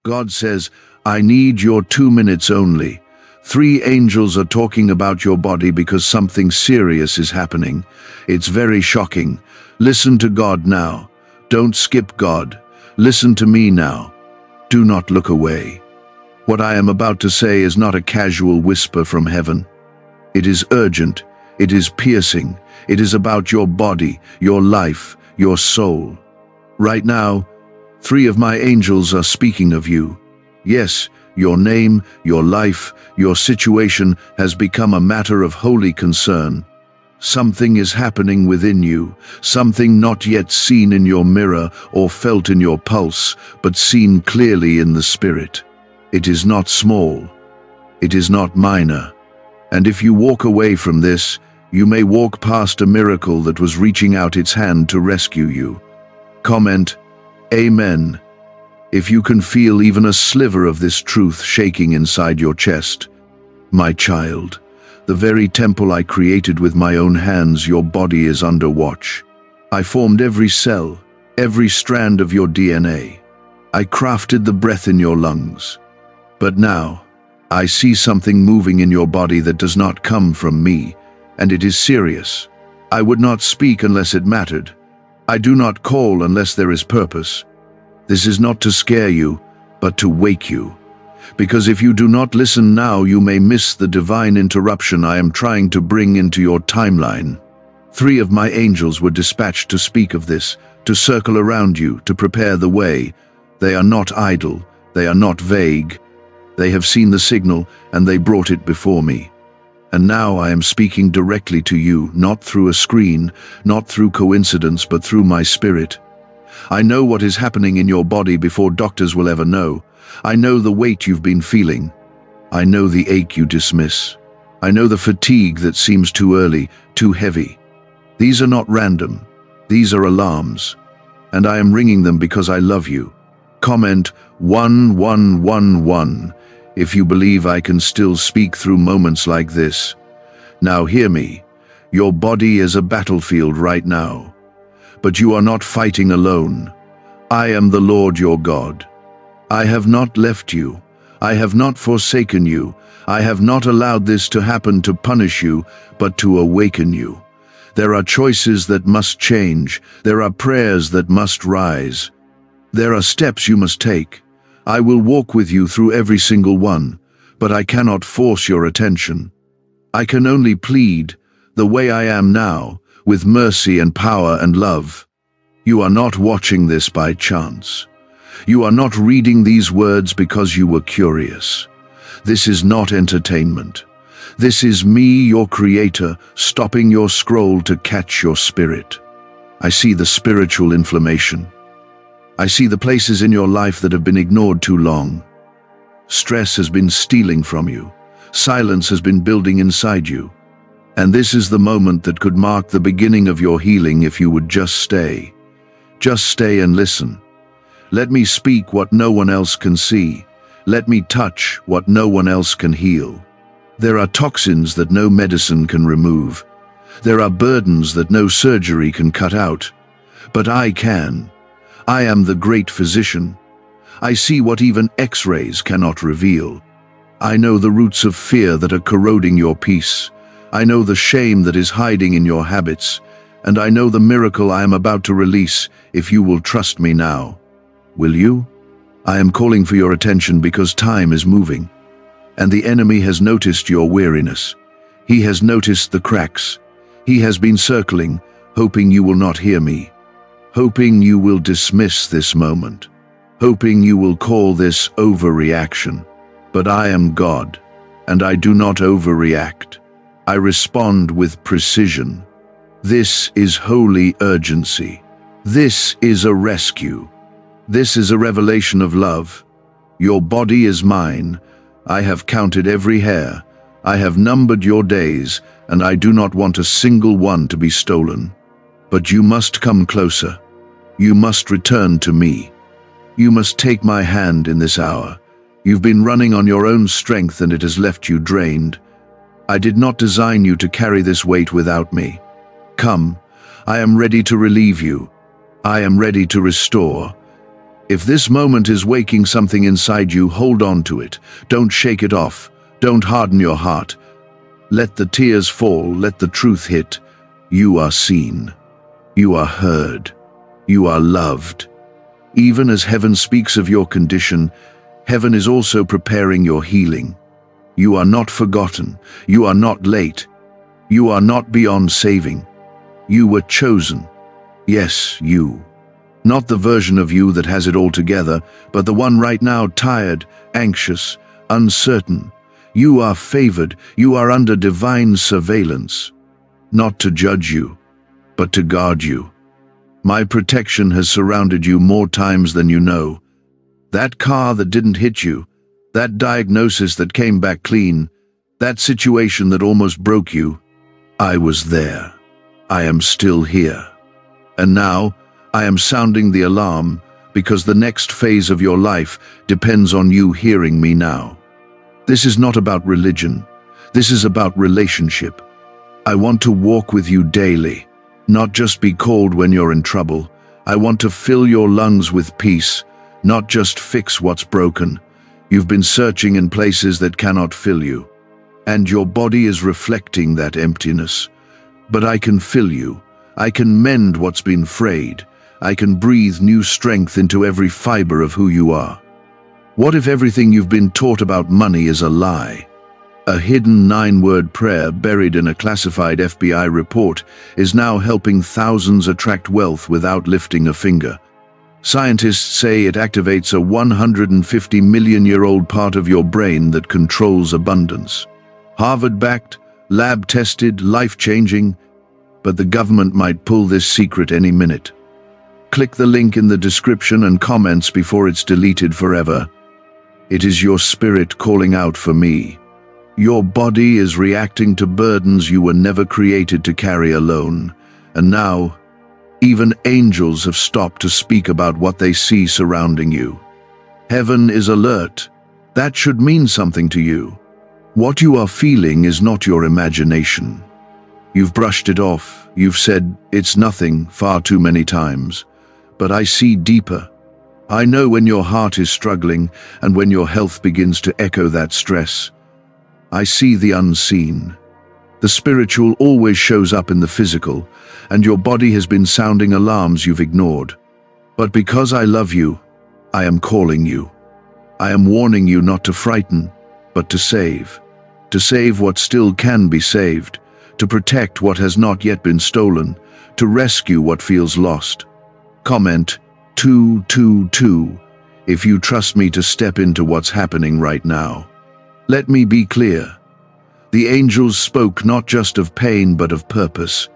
God says, I need your 2 minutes only. 3 angels are talking about your body because something serious is happening. It's very shocking. Listen to God now. Don't skip God. Listen to me now. Do not look away. What I am about to say is not a casual whisper from heaven. It is urgent. It is piercing. It is about your body, your life, your soul. Right now, 3 of my angels are speaking of you. Yes, your name, your life, your situation has become a matter of holy concern. Something is happening within you, something not yet seen in your mirror or felt in your pulse, but seen clearly in the spirit. It is not small. It is not minor. And if you walk away from this, you may walk past a miracle that was reaching out its hand to rescue you. Comment, Amen, if you can feel even a sliver of this truth shaking inside your chest. My child, the very temple I created with my own hands, your body is under watch. I formed every cell, every strand of your DNA. I crafted the breath in your lungs. But now, I see something moving in your body that does not come from me, and it is serious. I would not speak unless it mattered. I do not call unless there is purpose. This is not to scare you, but to wake you. Because if you do not listen now, you may miss the divine interruption I am trying to bring into your timeline. 3 of my angels were dispatched to speak of this, to circle around you, to prepare the way. They are not idle, they are not vague. They have seen the signal, and they brought it before me. And now I am speaking directly to you, not through a screen, not through coincidence, but through my spirit. I know what is happening in your body before doctors will ever know. I know the weight you've been feeling. I know the ache you dismiss. I know the fatigue that seems too early, too heavy. These are not random. These are alarms. And I am ringing them because I love you. Comment 1111 if you believe I can still speak through moments like this. Now hear me. Your body is a battlefield right now. But you are not fighting alone. I am the Lord your God. I have not left you. I have not forsaken you. I have not allowed this to happen to punish you, but to awaken you. There are choices that must change. There are prayers that must rise. There are steps you must take. I will walk with you through every single one, but I cannot force your attention. I can only plead, the way I am now, with mercy and power and love. You are not watching this by chance. You are not reading these words because you were curious. This is not entertainment. This is me, your creator, stopping your scroll to catch your spirit. I see the spiritual inflammation. I see the places in your life that have been ignored too long. Stress has been stealing from you. Silence has been building inside you. And this is the moment that could mark the beginning of your healing if you would just stay. Just stay and listen. Let me speak what no one else can see. Let me touch what no one else can heal. There are toxins that no medicine can remove. There are burdens that no surgery can cut out. But I can. I am the great physician. I see what even X-rays cannot reveal. I know the roots of fear that are corroding your peace. I know the shame that is hiding in your habits. And I know the miracle I am about to release if you will trust me now. Will you? I am calling for your attention because time is moving. And the enemy has noticed your weariness. He has noticed the cracks. He has been circling, hoping you will not hear me. Hoping you will dismiss this moment. Hoping you will call this overreaction. But I am God, and I do not overreact. I respond with precision. This is holy urgency. This is a rescue. This is a revelation of love. Your body is mine. I have counted every hair. I have numbered your days, and I do not want a single one to be stolen. But you must come closer. You must return to me. You must take my hand in this hour. You've been running on your own strength and it has left you drained. I did not design you to carry this weight without me. Come, I am ready to relieve you. I am ready to restore. If this moment is waking something inside you, hold on to it. Don't shake it off. Don't harden your heart. Let the tears fall. Let the truth hit. You are seen. You are heard. You are loved. Even as heaven speaks of your condition, heaven is also preparing your healing. You are not forgotten. You are not late. You are not beyond saving. You were chosen. Yes, you. Not the version of you that has it all together, but the one right now tired, anxious, uncertain. You are favored. You are under divine surveillance. Not to judge you, but to guard you. My protection has surrounded you more times than you know. That car that didn't hit you, that diagnosis that came back clean, that situation that almost broke you, I was there. I am still here. And now, I am sounding the alarm because the next phase of your life depends on you hearing me now. This is not about religion. This is about relationship. I want to walk with you daily, not just be called when you're in trouble. I want to fill your lungs with peace, not just fix what's broken. You've been searching in places that cannot fill you, and your body is reflecting that emptiness. But I can fill you. I can mend what's been frayed. I can breathe new strength into every fiber of who you are. What if everything you've been taught about money is a lie? A hidden 9-word prayer buried in a classified FBI report is now helping thousands attract wealth without lifting a finger. Scientists say it activates a 150 million-year-old part of your brain that controls abundance. Harvard-backed, lab-tested, life-changing, but the government might pull this secret any minute. Click the link in the description and comments before it's deleted forever. It is your spirit calling out for me. Your body is reacting to burdens you were never created to carry alone. And now, even angels have stopped to speak about what they see surrounding you. Heaven is alert. That should mean something to you. What you are feeling is not your imagination. You've brushed it off. You've said, "It's nothing," far too many times. But I see deeper. I know when your heart is struggling and when your health begins to echo that stress. I see the unseen. The spiritual always shows up in the physical, and your body has been sounding alarms you've ignored. But because I love you, I am calling you. I am warning you not to frighten, but to save. To save what still can be saved. To protect what has not yet been stolen. To rescue what feels lost. Comment 222 if you trust me to step into what's happening right now. Let me be clear. The angels spoke not just of pain but of purpose.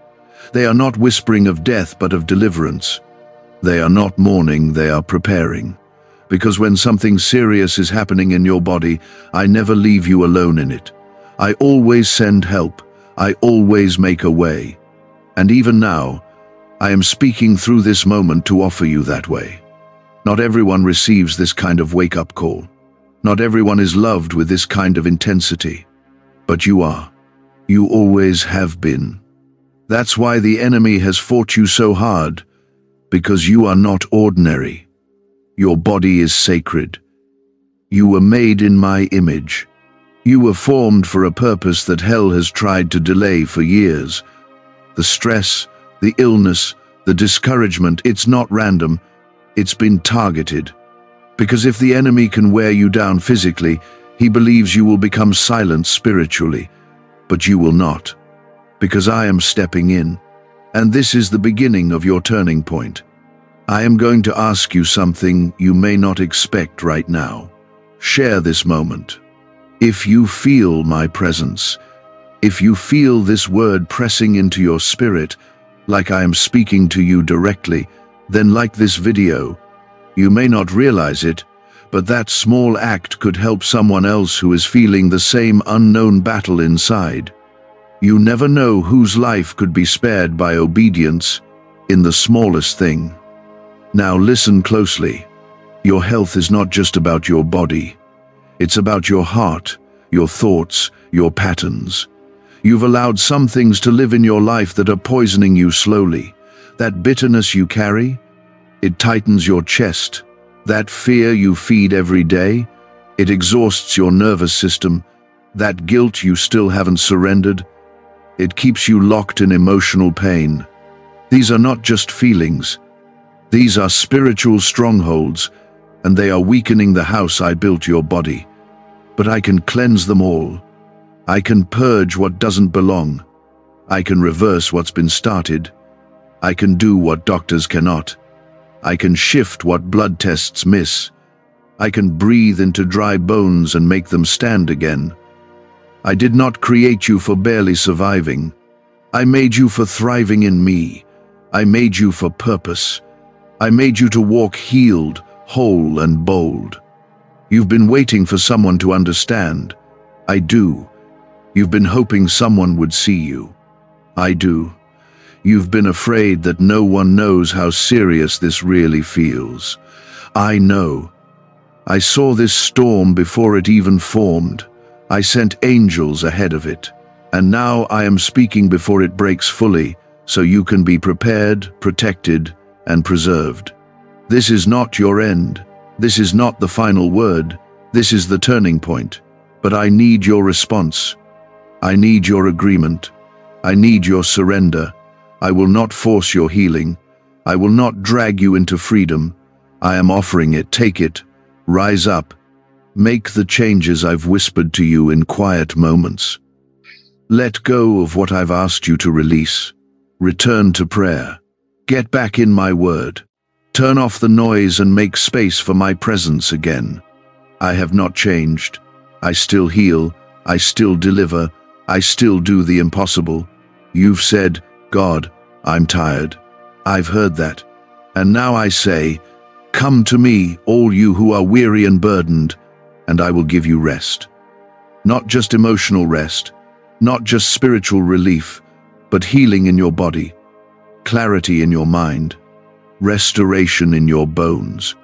They are not whispering of death but of deliverance. They are not mourning, they are preparing. Because when something serious is happening in your body, I never leave you alone in it. I always send help. I always make a way. And even now, I am speaking through this moment to offer you that way. Not everyone receives this kind of wake-up call. Not everyone is loved with this kind of intensity. But you are. You always have been. That's why the enemy has fought you so hard, because you are not ordinary. Your body is sacred. You were made in my image. You were formed for a purpose that hell has tried to delay for years. The stress, the illness, the discouragement, it's not random. It's been targeted. Because if the enemy can wear you down physically, he believes you will become silent spiritually. But you will not. Because I am stepping in. And this is the beginning of your turning point. I am going to ask you something you may not expect right now. Share this moment. If you feel my presence, if you feel this word pressing into your spirit, like I am speaking to you directly, then like this video. You may not realize it, but that small act could help someone else who is feeling the same unknown battle inside. You never know whose life could be spared by obedience in the smallest thing. Now listen closely. Your health is not just about your body. It's about your heart, your thoughts, your patterns. You've allowed some things to live in your life that are poisoning you slowly. That bitterness you carry, it tightens your chest. That fear you feed every day, it exhausts your nervous system. That guilt you still haven't surrendered, it keeps you locked in emotional pain. These are not just feelings. These are spiritual strongholds, and they are weakening the house I built your body. But I can cleanse them all. I can purge what doesn't belong. I can reverse what's been started. I can do what doctors cannot. I can shift what blood tests miss. I can breathe into dry bones and make them stand again. I did not create you for barely surviving. I made you for thriving in me. I made you for purpose. I made you to walk healed, whole, and bold. You've been waiting for someone to understand. I do. You've been hoping someone would see you. I do. You've been afraid that no one knows how serious this really feels. I know. I saw this storm before it even formed. I sent angels ahead of it. And now I am speaking before it breaks fully, so you can be prepared, protected, and preserved. This is not your end. This is not the final word. This is the turning point. But I need your response. I need your agreement. I need your surrender. I will not force your healing. I will not drag you into freedom. I am offering it. Take it. Rise up. Make the changes I've whispered to you in quiet moments. Let go of what I've asked you to release. Return to prayer. Get back in my word. Turn off the noise and make space for my presence again. I have not changed. I still heal. I still deliver. I still do the impossible. You've said, God, I'm tired. I've heard that. And now I say, come to me, all you who are weary and burdened, and I will give you rest. Not just emotional rest, not just spiritual relief, but healing in your body, clarity in your mind, restoration in your bones.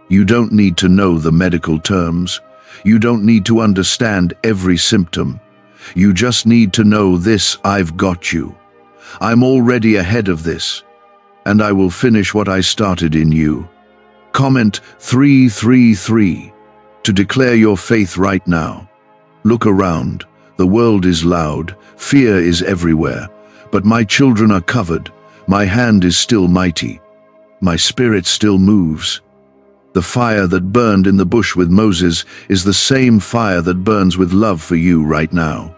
You don't need to know the medical terms. You don't need to understand every symptom. You just need to know this: I've got you. I'm already ahead of this, and I will finish what I started in you. Comment 333 to declare your faith right now. Look around. The world is loud. Fear is everywhere. But my children are covered. My hand is still mighty. My spirit still moves. The fire that burned in the bush with Moses is the same fire that burns with love for you right now.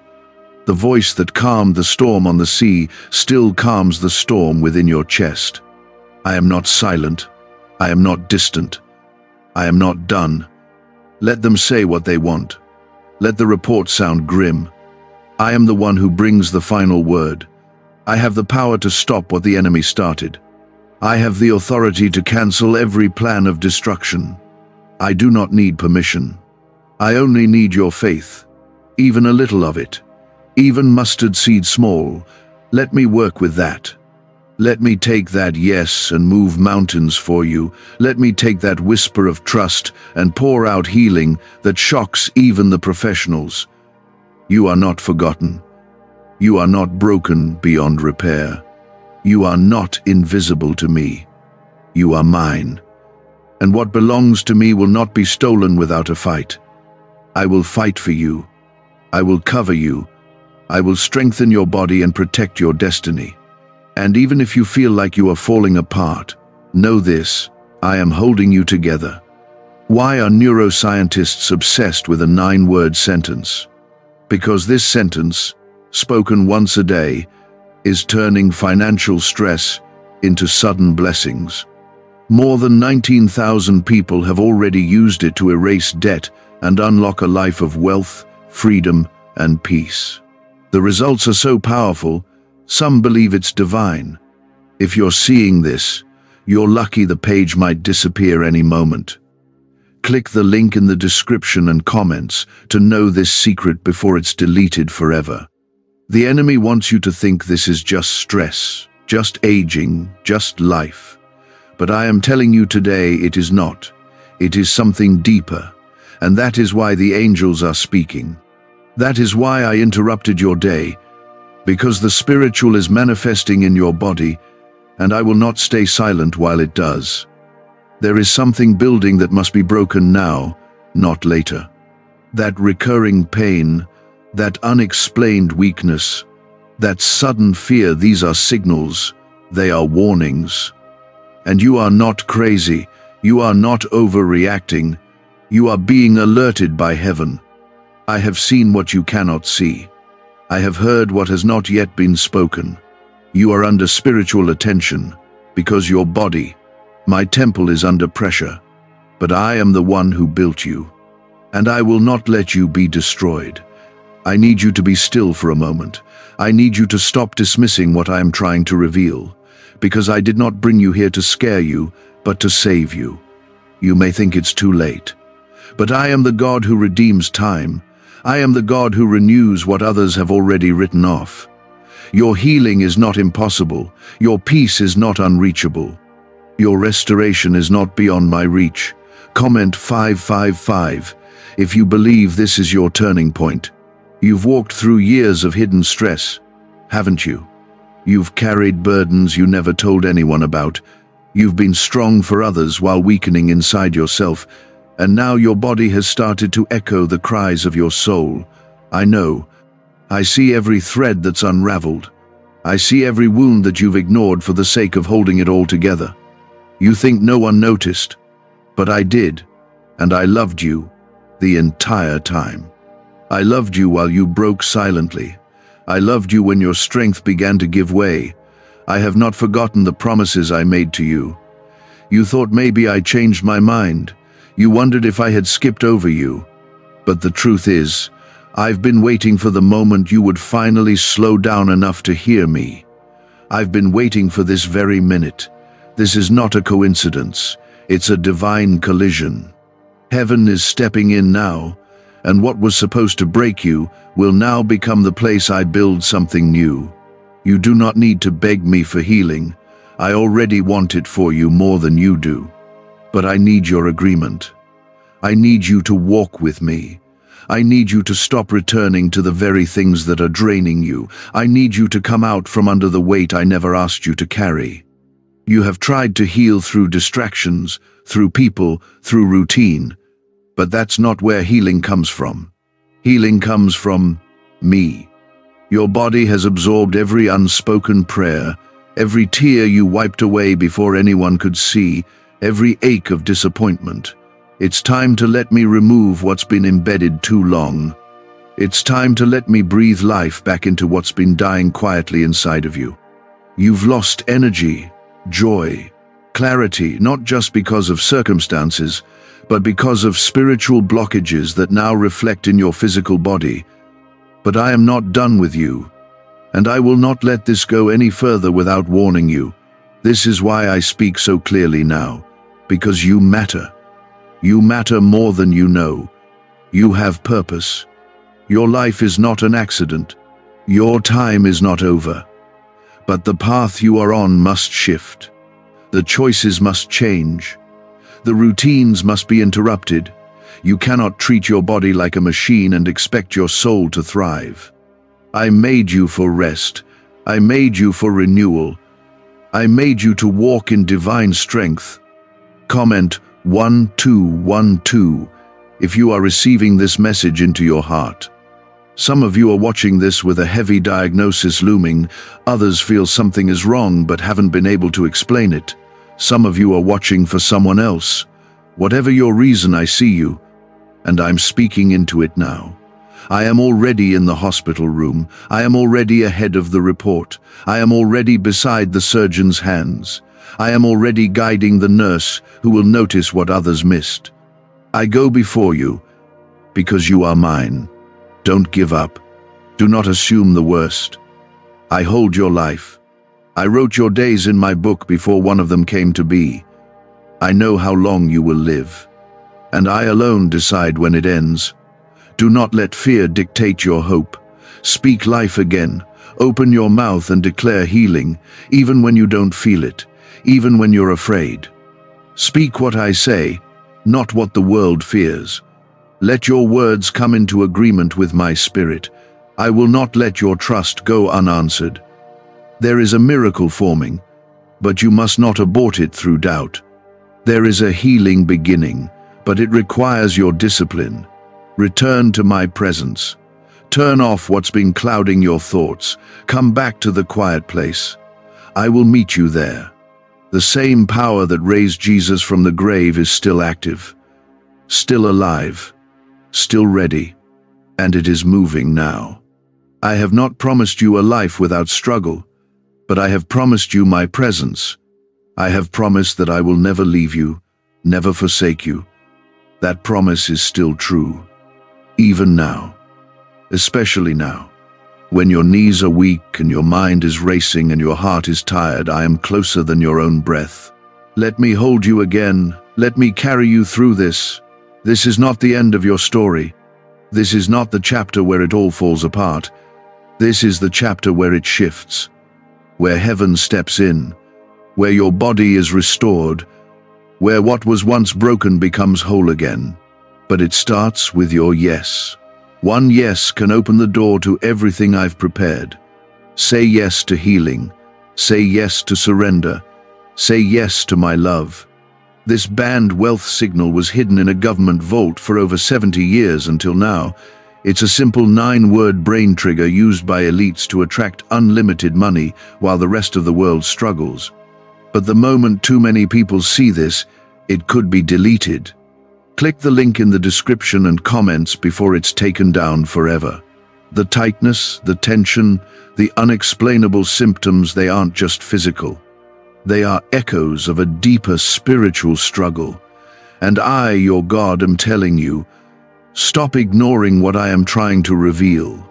The voice that calmed the storm on the sea still calms the storm within your chest. I am not silent. I am not distant. I am not done. Let them say what they want. Let the report sound grim. I am the one who brings the final word. I have the power to stop what the enemy started. I have the authority to cancel every plan of destruction. I do not need permission. I only need your faith, even a little of it. Even mustard seed small. Let me work with that. Let me take that yes and move mountains for you. Let me take that whisper of trust and pour out healing that shocks even the professionals. You are not forgotten. You are not broken beyond repair. You are not invisible to me. You are mine. And what belongs to me will not be stolen without a fight. I will fight for you. I will cover you. I will strengthen your body and protect your destiny. And even if you feel like you are falling apart, know this: I am holding you together. Why are neuroscientists obsessed with a 9-word sentence? Because this sentence, spoken once a day, is turning financial stress into sudden blessings. More than 19,000 people have already used it to erase debt and unlock a life of wealth, freedom, and peace. The results are so powerful, some believe it's divine. If you're seeing this, you're lucky. The page might disappear any moment. Click the link in the description and comments to know this secret before it's deleted forever. The enemy wants you to think this is just stress, just aging, just life. But I am telling you today it is not. It is something deeper, and that is why the angels are speaking. That is why I interrupted your day, because the spiritual is manifesting in your body, and I will not stay silent while it does. There is something building that must be broken now, not later. That recurring pain, that unexplained weakness, that sudden fear, these are signals, they are warnings. And you are not crazy, you are not overreacting, you are being alerted by heaven. I have seen what you cannot see. I have heard what has not yet been spoken. You are under spiritual attention, because your body, my temple, is under pressure. But I am the one who built you, and I will not let you be destroyed. I need you to be still for a moment. I need you to stop dismissing what I am trying to reveal, because I did not bring you here to scare you, but to save you. You may think it's too late, but I am the God who redeems time. I am the God who renews what others have already written off. Your healing is not impossible. Your peace is not unreachable. Your restoration is not beyond my reach. Comment 555 if you believe this is your turning point. You've walked through years of hidden stress, haven't you? You've carried burdens you never told anyone about. You've been strong for others while weakening inside yourself, and now your body has started to echo the cries of your soul. I know. I see every thread that's unraveled. I see every wound that you've ignored for the sake of holding it all together. You think no one noticed, but I did, and I loved you the entire time. I loved you while you broke silently. I loved you when your strength began to give way. I have not forgotten the promises I made to you. You thought maybe I changed my mind. You wondered if I had skipped over you. But the truth is, I've been waiting for the moment you would finally slow down enough to hear me. I've been waiting for this very minute. This is not a coincidence. It's a divine collision. Heaven is stepping in now, and what was supposed to break you will now become the place I build something new. You do not need to beg me for healing. I already want it for you more than you do. But I need your agreement. I need you to walk with me. I need you to stop returning to the very things that are draining you. I need you to come out from under the weight I never asked you to carry. You have tried to heal through distractions, through people, through routine. But that's not where healing comes from. Healing comes from me. Your body has absorbed every unspoken prayer, every tear you wiped away before anyone could see, every ache of disappointment. It's time to let me remove what's been embedded too long. It's time to let me breathe life back into what's been dying quietly inside of you. You've lost energy, joy, clarity, not just because of circumstances, but because of spiritual blockages that now reflect in your physical body. But I am not done with you, and I will not let this go any further without warning you. This is why I speak so clearly now, because you matter. You matter more than you know. You have purpose. Your life is not an accident. Your time is not over. But the path you are on must shift. The choices must change. The routines must be interrupted. You cannot treat your body like a machine and expect your soul to thrive. I made you for rest. I made you for renewal. I made you to walk in divine strength. Comment 1212 if you are receiving this message into your heart. Some of you are watching this with a heavy diagnosis looming. Others feel something is wrong but haven't been able to explain it. Some of you are watching for someone else. Whatever your reason, I see you, and I'm speaking into it now. I am already in the hospital room. I am already ahead of the report. I am already beside the surgeon's hands. I am already guiding the nurse who will notice what others missed. I go before you because you are mine. Don't give up. Do not assume the worst. I hold your life. I wrote your days in my book before one of them came to be. I know how long you will live, and I alone decide when it ends. Do not let fear dictate your hope. Speak life again. Open your mouth and declare healing, even when you don't feel it, even when you're afraid. Speak what I say, not what the world fears. Let your words come into agreement with my spirit. I will not let your trust go unanswered. There is a miracle forming, but you must not abort it through doubt. There is a healing beginning, but it requires your discipline. Return to my presence. Turn off what's been clouding your thoughts. Come back to the quiet place. I will meet you there. The same power that raised Jesus from the grave is still active, still alive, still ready, and it is moving now. I have not promised you a life without struggle, but I have promised you my presence. I have promised that I will never leave you, never forsake you. That promise is still true, even now, especially now. When your knees are weak and your mind is racing and your heart is tired, I am closer than your own breath. Let me hold you again. Let me carry you through this. This is not the end of your story. This is not the chapter where it all falls apart. This is the chapter where it shifts, where heaven steps in, where your body is restored, where what was once broken becomes whole again. But it starts with your yes. One yes can open the door to everything I've prepared. Say yes to healing. Say yes to surrender. Say yes to my love. This banned wealth signal was hidden in a government vault for over 70 years until now. It's a simple 9-word brain trigger used by elites to attract unlimited money while the rest of the world struggles. But the moment too many people see this, it could be deleted. Click the link in the description and comments before it's taken down forever. The tightness, the tension, the unexplainable symptoms, they aren't just physical. They are echoes of a deeper spiritual struggle. And I, your God, am telling you, stop ignoring what I am trying to reveal.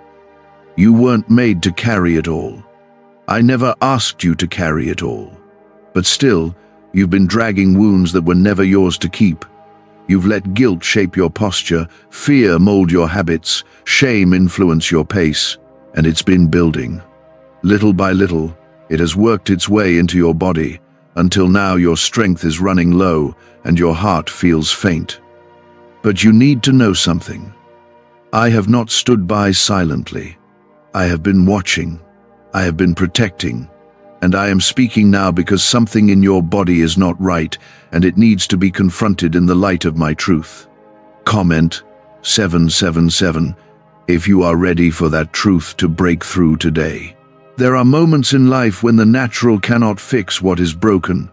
You weren't made to carry it all. I never asked you to carry it all. But still, you've been dragging wounds that were never yours to keep. You've let guilt shape your posture, fear mold your habits, shame influence your pace, and it's been building. Little by little, it has worked its way into your body, until now your strength is running low and your heart feels faint. But you need to know something. I have not stood by silently. I have been watching. I have been protecting. And I am speaking now because something in your body is not right, and it needs to be confronted in the light of my truth. Comment 777 if you are ready for that truth to break through today. There are moments in life when the natural cannot fix what is broken.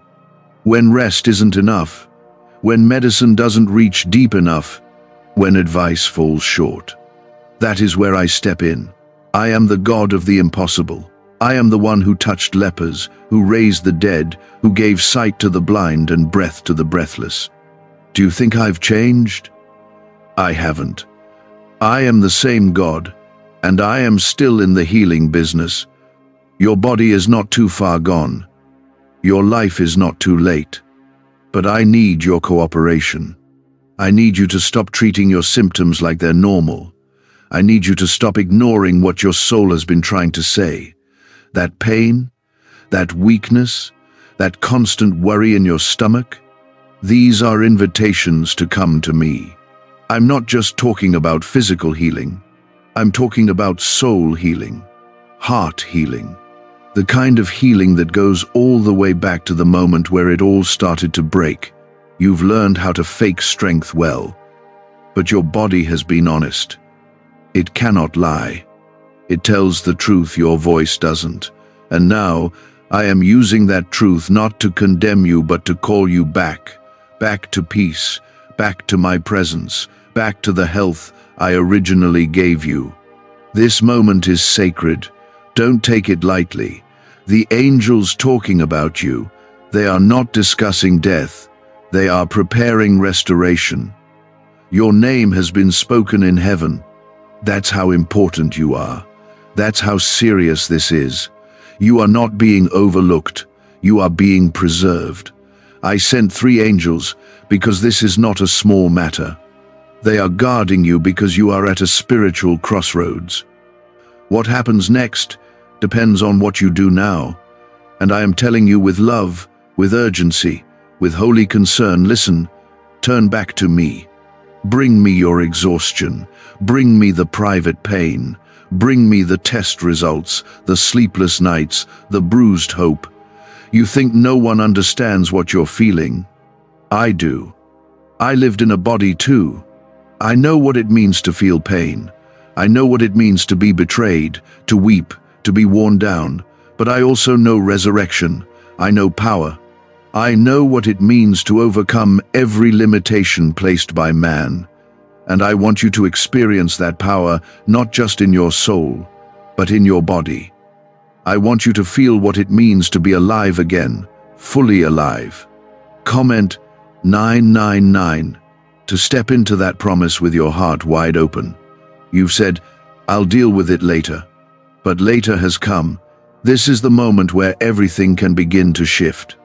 When rest isn't enough. When medicine doesn't reach deep enough. When advice falls short. That is where I step in. I am the God of the impossible. I am the one who touched lepers, who raised the dead, who gave sight to the blind and breath to the breathless. Do you think I've changed? I haven't. I am the same God, and I am still in the healing business. Your body is not too far gone. Your life is not too late. But I need your cooperation. I need you to stop treating your symptoms like they're normal. I need you to stop ignoring what your soul has been trying to say. That pain, that weakness, that constant worry in your stomach, these are invitations to come to me. I'm not just talking about physical healing. I'm talking about soul healing, heart healing, the kind of healing that goes all the way back to the moment where it all started to break. You've learned how to fake strength well, but your body has been honest. It cannot lie. It tells the truth, your voice doesn't. And now, I am using that truth not to condemn you but to call you back. Back to peace, back to my presence, back to the health I originally gave you. This moment is sacred. Don't take it lightly. The angels talking about you, they are not discussing death. They are preparing restoration. Your name has been spoken in heaven. That's how important you are. That's how serious this is. You are not being overlooked. You are being preserved. I sent 3 angels because this is not a small matter. They are guarding you because you are at a spiritual crossroads. What happens next depends on what you do now. And I am telling you with love, with urgency, with holy concern, listen, turn back to me. Bring me your exhaustion. Bring me the private pain. Bring me the test results, the sleepless nights, the bruised hope. You think no one understands what you're feeling? I do. I lived in a body too. I know what it means to feel pain. I know what it means to be betrayed, to weep, to be worn down. But I also know resurrection. I know power. I know what it means to overcome every limitation placed by man. And I want you to experience that power not just in your soul, but in your body. I want you to feel what it means to be alive again, fully alive. Comment 999 to step into that promise with your heart wide open. You've said, "I'll deal with it later." But later has come. This is the moment where everything can begin to shift.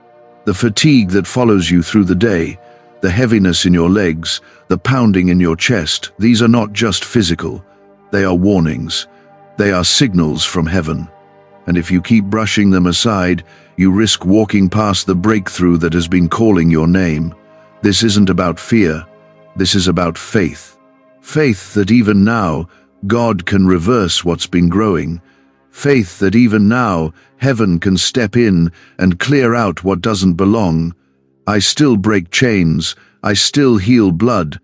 The fatigue that follows you through the day, the heaviness in your legs, the pounding in your chest, these are not just physical. They are warnings. They are signals from heaven. And if you keep brushing them aside, you risk walking past the breakthrough that has been calling your name. This isn't about fear. This is about faith. Faith that even now, God can reverse what's been growing. Faith that even now, heaven can step in and clear out what doesn't belong. I still break chains. I still heal blood.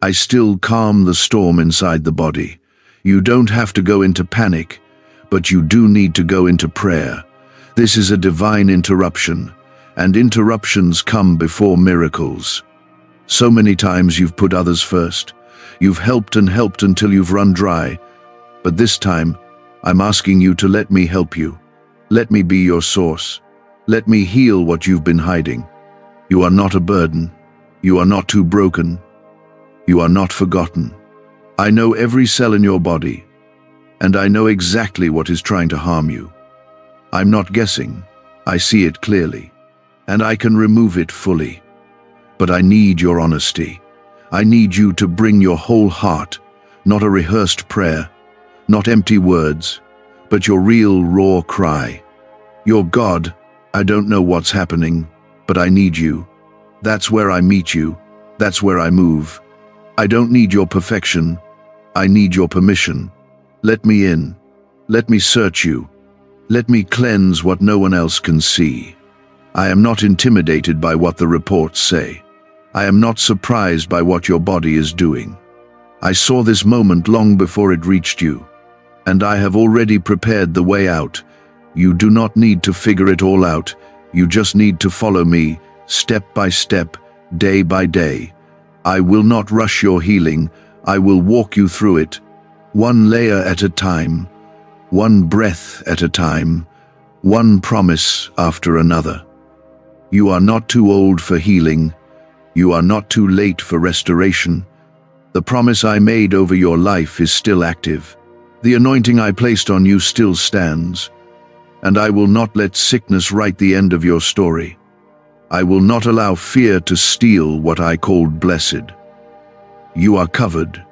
I still calm the storm inside the body. You don't have to go into panic, but you do need to go into prayer. This is a divine interruption, and interruptions come before miracles. So many times you've put others first. You've helped and helped until you've run dry. But this time, I'm asking you to let me help you. Let me be your source. Let me heal what you've been hiding. You are not a burden. You are not too broken. You are not forgotten. I know every cell in your body, and I know exactly what is trying to harm you. I'm not guessing. I see it clearly, and I can remove it fully. But I need your honesty. I need you to bring your whole heart, not a rehearsed prayer, not empty words, but your real, raw cry. Your God, I don't know what's happening, but I need you. That's where I meet you. That's where I move. I don't need your perfection. I need your permission. Let me in. Let me search you. Let me cleanse what no one else can see. I am not intimidated by what the reports say. I am not surprised by what your body is doing. I saw this moment long before it reached you, and I have already prepared the way out. You do not need to figure it all out. You just need to follow me, step by step, day by day. I will not rush your healing. I will walk you through it, one layer at a time, one breath at a time, one promise after another. You are not too old for healing. You are not too late for restoration. The promise I made over your life is still active. The anointing I placed on you still stands. And I will not let sickness write the end of your story. I will not allow fear to steal what I called blessed. You are covered.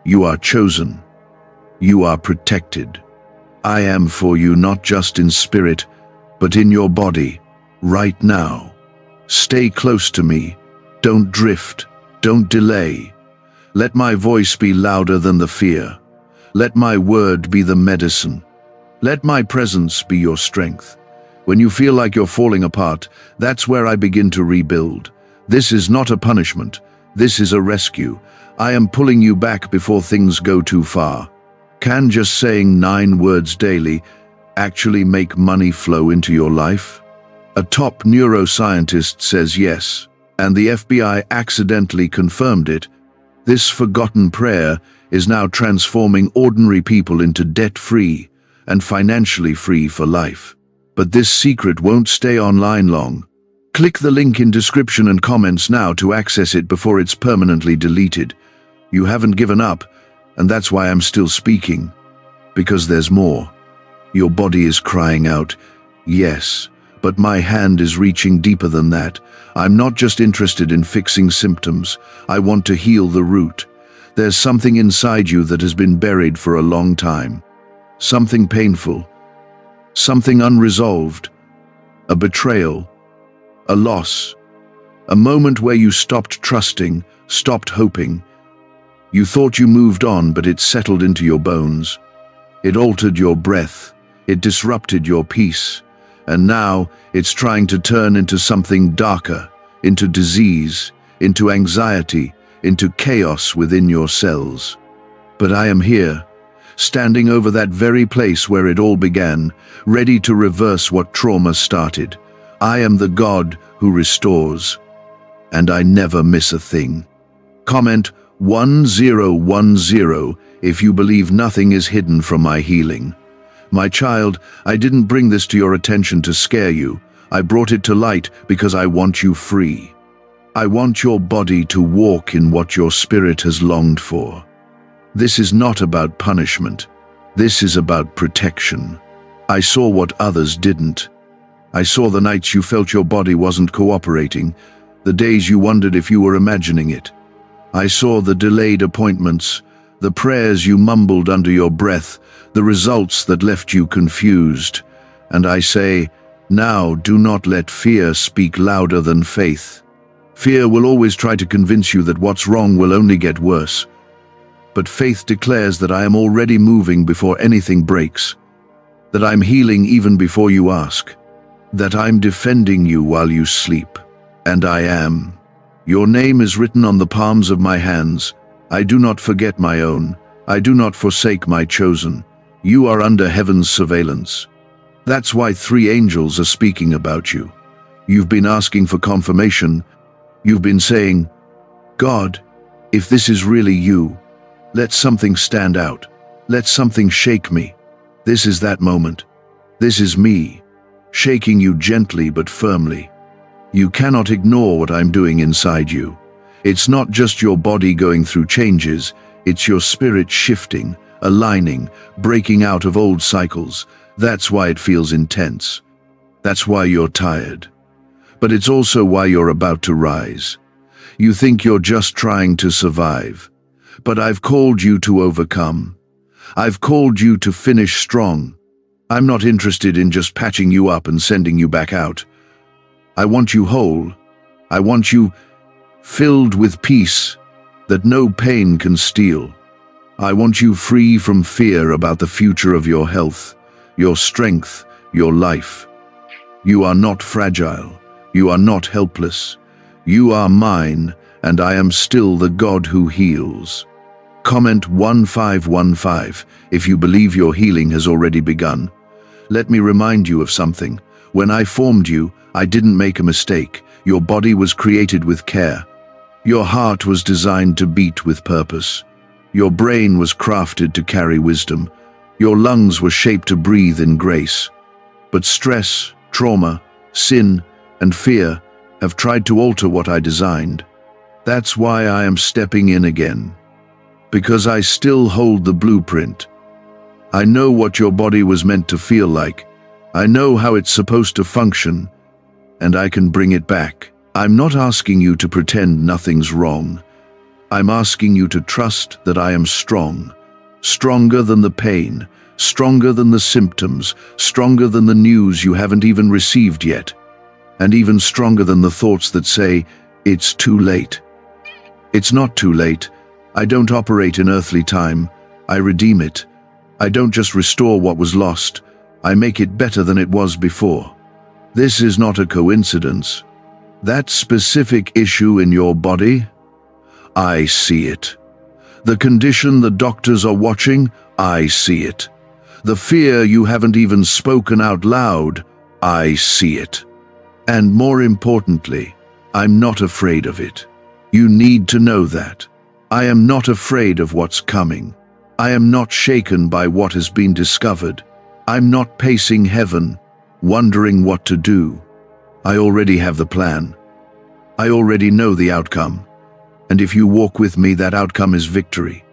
You are chosen. You are protected. I am for you not just in spirit, but in your body, right now. Stay close to me. Don't drift. Don't delay. Let my voice be louder than the fear. Let my word be the medicine. Let my presence be your strength. When you feel like you're falling apart, that's where I begin to rebuild. This is not a punishment. This is a rescue. I am pulling you back before things go too far. Can just saying 9 words daily actually make money flow into your life? A top neuroscientist says yes, and the FBI accidentally confirmed it. This forgotten prayer is now transforming ordinary people into debt-free and financially free for life. But this secret won't stay online long. Click the link in description and comments now to access it before it's permanently deleted. You haven't given up, and that's why I'm still speaking. Because there's more. Your body is crying out, yes, but my hand is reaching deeper than that. I'm not just interested in fixing symptoms. I want to heal the root. There's something inside you that has been buried for a long time. Something painful. Something unresolved. A betrayal. A loss. A moment where you stopped trusting, stopped hoping. You thought you moved on, but it settled into your bones. It altered your breath. It disrupted your peace. And now it's trying to turn into something darker. into disease, into anxiety, into chaos within your cells. But I am here, standing over that very place where it all began, ready to reverse what trauma started. I am the God who restores, and I never miss a thing. Comment 1010 if you believe nothing is hidden from my healing. My child, I didn't bring this to your attention to scare you. I brought it to light because I want you free. I want your body to walk in what your spirit has longed for. This is not about punishment. This is about protection. I saw what others didn't. I saw the nights you felt your body wasn't cooperating, the days you wondered if you were imagining it. I saw the delayed appointments, the prayers you mumbled under your breath, the results that left you confused. And I say, now do not let fear speak louder than faith. Fear will always try to convince you that what's wrong will only get worse. But faith declares that I am already moving before anything breaks, that I'm healing even before you ask, that I'm defending you while you sleep. And I am. Your name is written on the palms of my hands. I do not forget my own. I do not forsake my chosen. You are under heaven's surveillance. That's why 3 angels are speaking about you. You've been asking for confirmation. You've been saying, God, if this is really you, let something stand out. Let something shake me. This is that moment. This is me, shaking you gently but firmly. You cannot ignore what I'm doing inside you. It's not just your body going through changes, it's your spirit shifting, aligning, breaking out of old cycles. That's why it feels intense. That's why you're tired. But it's also why you're about to rise. You think you're just trying to survive. But I've called you to overcome. I've called you to finish strong. I'm not interested in just patching you up and sending you back out. I want you whole. I want you filled with peace that no pain can steal. I want you free from fear about the future of your health, your strength, your life. You are not fragile. You are not helpless. You are mine, and I am still the God who heals. Comment 1515 if you believe your healing has already begun. Let me remind you of something. When I formed you, I didn't make a mistake. Your body was created with care. Your heart was designed to beat with purpose. Your brain was crafted to carry wisdom. Your lungs were shaped to breathe in grace. But stress, trauma, sin, and fear have tried to alter what I designed. That's why I am stepping in again. Because I still hold the blueprint. I know what your body was meant to feel like. I know how it's supposed to function, and I can bring it back. I'm not asking you to pretend nothing's wrong. I'm asking you to trust that I am strong. Stronger than the pain, stronger than the symptoms, stronger than the news you haven't even received yet, and even stronger than the thoughts that say, it's too late. It's not too late. I don't operate in earthly time. I redeem it. I don't just restore what was lost. I make it better than it was before. This is not a coincidence. That specific issue in your body, I see it. The condition the doctors are watching, I see it. The fear you haven't even spoken out loud, I see it. And more importantly, I'm not afraid of it. You need to know that. I am not afraid of what's coming. I am not shaken by what has been discovered. I'm not pacing heaven, wondering what to do. I already have the plan. I already know the outcome. And if you walk with me, that outcome is victory.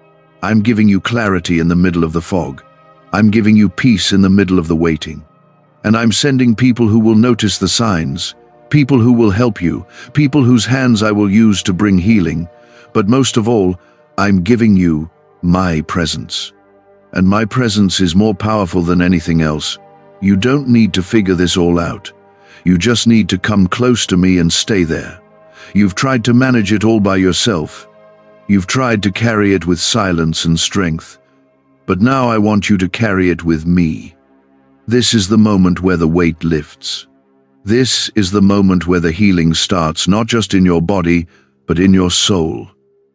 I'm giving you clarity in the middle of the fog. I'm giving you peace in the middle of the waiting. And I'm sending people who will notice the signs, people who will help you, people whose hands I will use to bring healing. But most of all, I'm giving you my presence. And my presence is more powerful than anything else. You don't need to figure this all out. You just need to come close to me and stay there. You've tried to manage it all by yourself. You've tried to carry it with silence and strength. But now I want you to carry it with me. This is the moment where the weight lifts. This is the moment where the healing starts, not just in your body, but in your soul.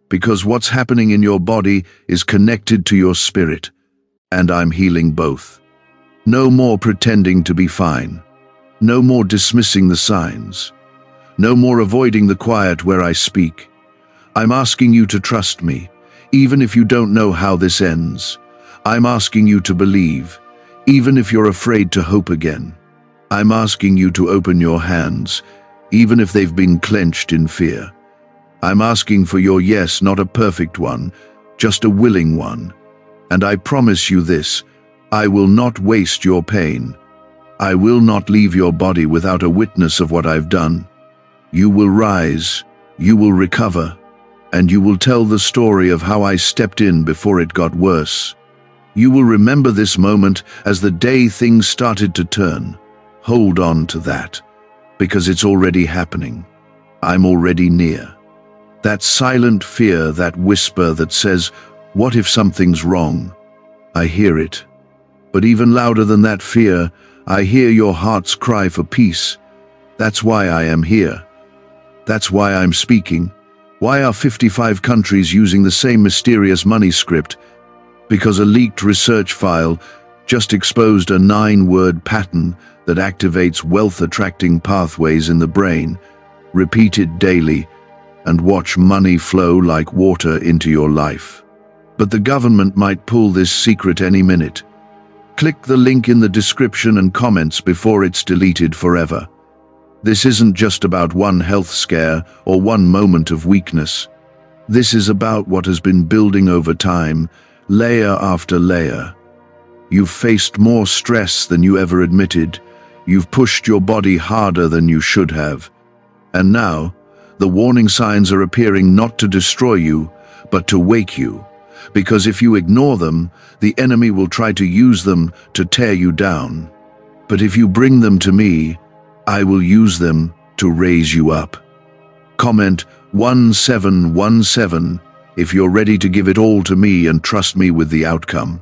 Because what's happening in your body is connected to your spirit, and I'm healing both. No more pretending to be fine. No more dismissing the signs. No more avoiding the quiet where I speak. I'm asking you to trust me, even if you don't know how this ends. I'm asking you to believe, even if you're afraid to hope again. I'm asking you to open your hands, even if they've been clenched in fear. I'm asking for your yes, not a perfect one, just a willing one. And I promise you this, I will not waste your pain. I will not leave your body without a witness of what I've done. You will rise, you will recover, and you will tell the story of how I stepped in before it got worse. You will remember this moment as the day things started to turn. Hold on to that, because it's already happening. I'm already near. That silent fear, that whisper that says, what if something's wrong? I hear it. But even louder than that fear, I hear your heart's cry for peace. That's why I am here. That's why I'm speaking. Why are 55 countries using the same mysterious money script? Because a leaked research file just exposed a 9-word pattern that activates wealth-attracting pathways in the brain. Repeat it daily, and watch money flow like water into your life. But the government might pull this secret any minute. Click the link in the description and comments before it's deleted forever. This isn't just about one health scare or one moment of weakness. This is about what has been building over time, layer after layer. You've faced more stress than you ever admitted. You've pushed your body harder than you should have. And now, the warning signs are appearing not to destroy you, but to wake you. Because if you ignore them, the enemy will try to use them to tear you down. But if you bring them to me, I will use them to raise you up. Comment 1717 if you're ready to give it all to me and trust me with the outcome.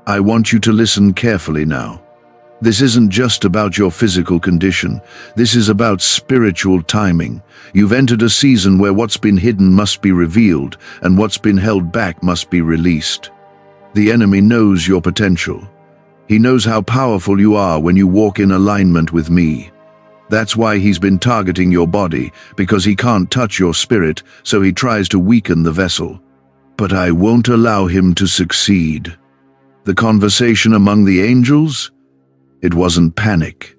I want you to listen carefully now. This isn't just about your physical condition. This is about spiritual timing. You've entered a season where what's been hidden must be revealed, and what's been held back must be released. The enemy knows your potential. He knows how powerful you are when you walk in alignment with me. That's why he's been targeting your body, because he can't touch your spirit, so he tries to weaken the vessel. But I won't allow him to succeed. The conversation among the angels? It wasn't panic.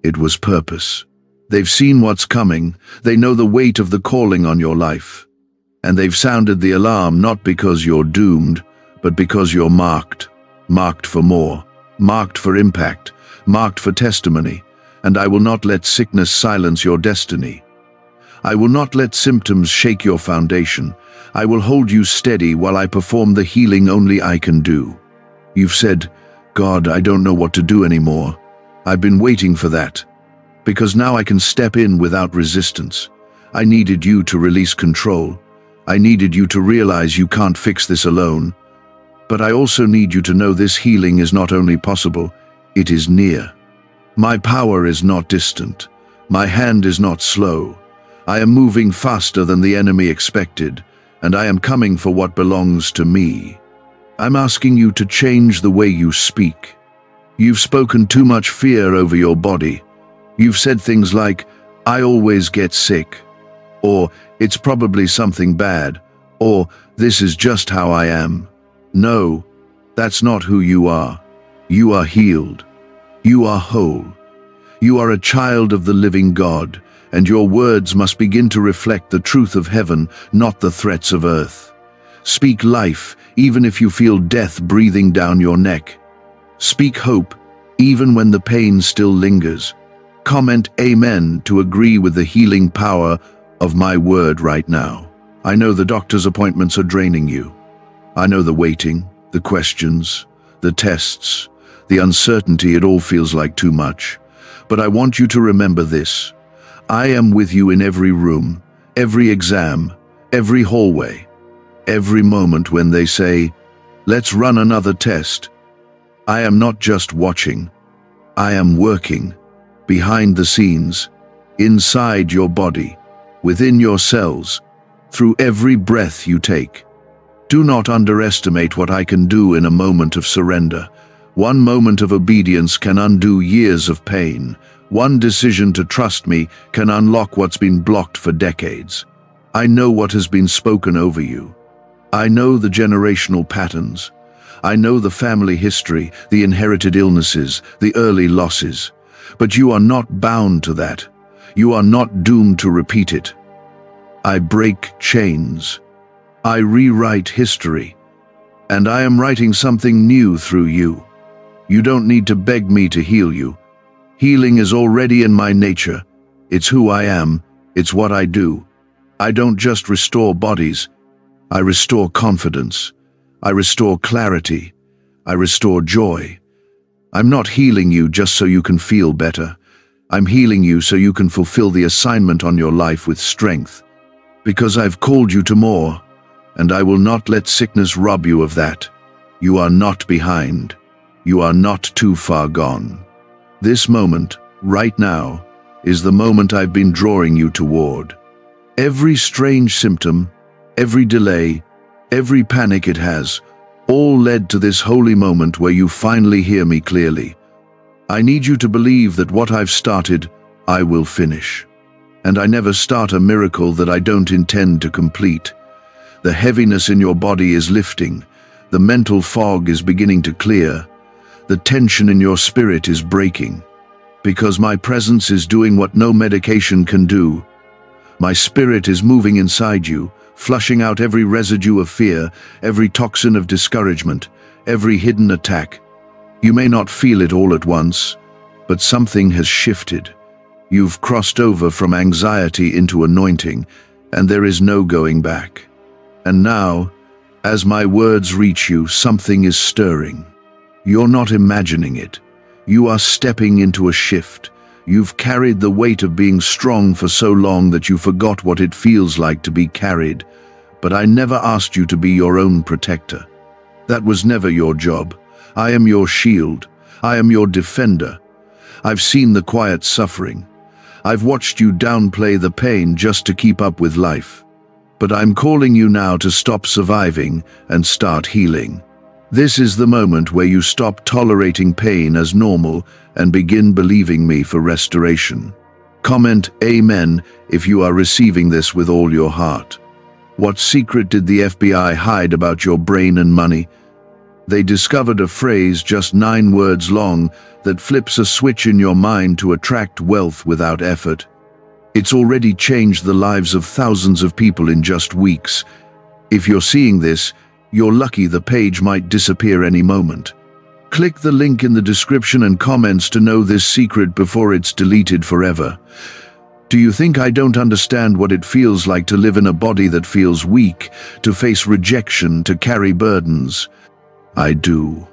It was purpose. They've seen what's coming. They know the weight of the calling on your life. And they've sounded the alarm not because you're doomed, but because you're marked. Marked for more. Marked for impact. Marked for testimony. And I will not let sickness silence your destiny. I will not let symptoms shake your foundation. I will hold you steady while I perform the healing only I can do. You've said, God, I don't know what to do anymore. I've been waiting for that. Because now I can step in without resistance. I needed you to release control. I needed you to realize you can't fix this alone. But I also need you to know this healing is not only possible, it is near. My power is not distant. My hand is not slow. I am moving faster than the enemy expected, and I am coming for what belongs to me. I'm asking you to change the way you speak. You've spoken too much fear over your body. You've said things like, I always get sick, or it's probably something bad, or this is just how I am. No, that's not who you are. You are healed. You are whole. You are a child of the living God, and your words must begin to reflect the truth of heaven, not the threats of earth. Speak life, even if you feel death breathing down your neck. Speak hope, even when the pain still lingers. Comment Amen to agree with the healing power of my word right now. I know the doctor's appointments are draining you. I know the waiting, the questions, the tests, the uncertainty, it all feels like too much. But I want you to remember this. I am with you in every room, every exam, every hallway, every moment when they say, let's run another test. I am not just watching. I am working. behind the scenes, inside your body, within your cells, through every breath you take. Do not underestimate what I can do in a moment of surrender. One moment of obedience can undo years of pain. One decision to trust me can unlock what's been blocked for decades. I know what has been spoken over you. I know the generational patterns. I know the family history, the inherited illnesses, the early losses. But you are not bound to that. You are not doomed to repeat it. I break chains. I rewrite history. And I am writing something new through you. You don't need to beg me to heal you. Healing is already in my nature. It's who I am. It's what I do. I don't just restore bodies. I restore confidence. I restore clarity. I restore joy. I'm not healing you just so you can feel better. I'm healing you so you can fulfill the assignment on your life with strength. Because I've called you to more, and I will not let sickness rob you of that. You are not behind. You are not too far gone. This moment, right now, is the moment I've been drawing you toward. Every strange symptom, every delay, every panic it has, all led to this holy moment where you finally hear me clearly. I need you to believe that what I've started, I will finish. And I never start a miracle that I don't intend to complete. The heaviness in your body is lifting. The mental fog is beginning to clear. The tension in your spirit is breaking. Because my presence is doing what no medication can do. My spirit is moving inside you, flushing out every residue of fear, every toxin of discouragement, every hidden attack. You may not feel it all at once, but something has shifted. You've crossed over from anxiety into anointing, and there is no going back. And now, as my words reach you, something is stirring. You're not imagining it. You are stepping into a shift. You've carried the weight of being strong for so long that you forgot what it feels like to be carried. But I never asked you to be your own protector. That was never your job. I am your shield. I am your defender. I've seen the quiet suffering. I've watched you downplay the pain just to keep up with life. But I'm calling you now to stop surviving and start healing. This is the moment where you stop tolerating pain as normal and begin believing me for restoration. Comment Amen if you are receiving this with all your heart. What secret did the FBI hide about your brain and money? They discovered a phrase just 9 words long that flips a switch in your mind to attract wealth without effort. It's already changed the lives of thousands of people in just weeks. If you're seeing this, you're lucky. The page might disappear any moment. Click the link in the description and comments to know this secret before it's deleted forever. Do you think I don't understand what it feels like to live in a body that feels weak, to face rejection, to carry burdens? I do.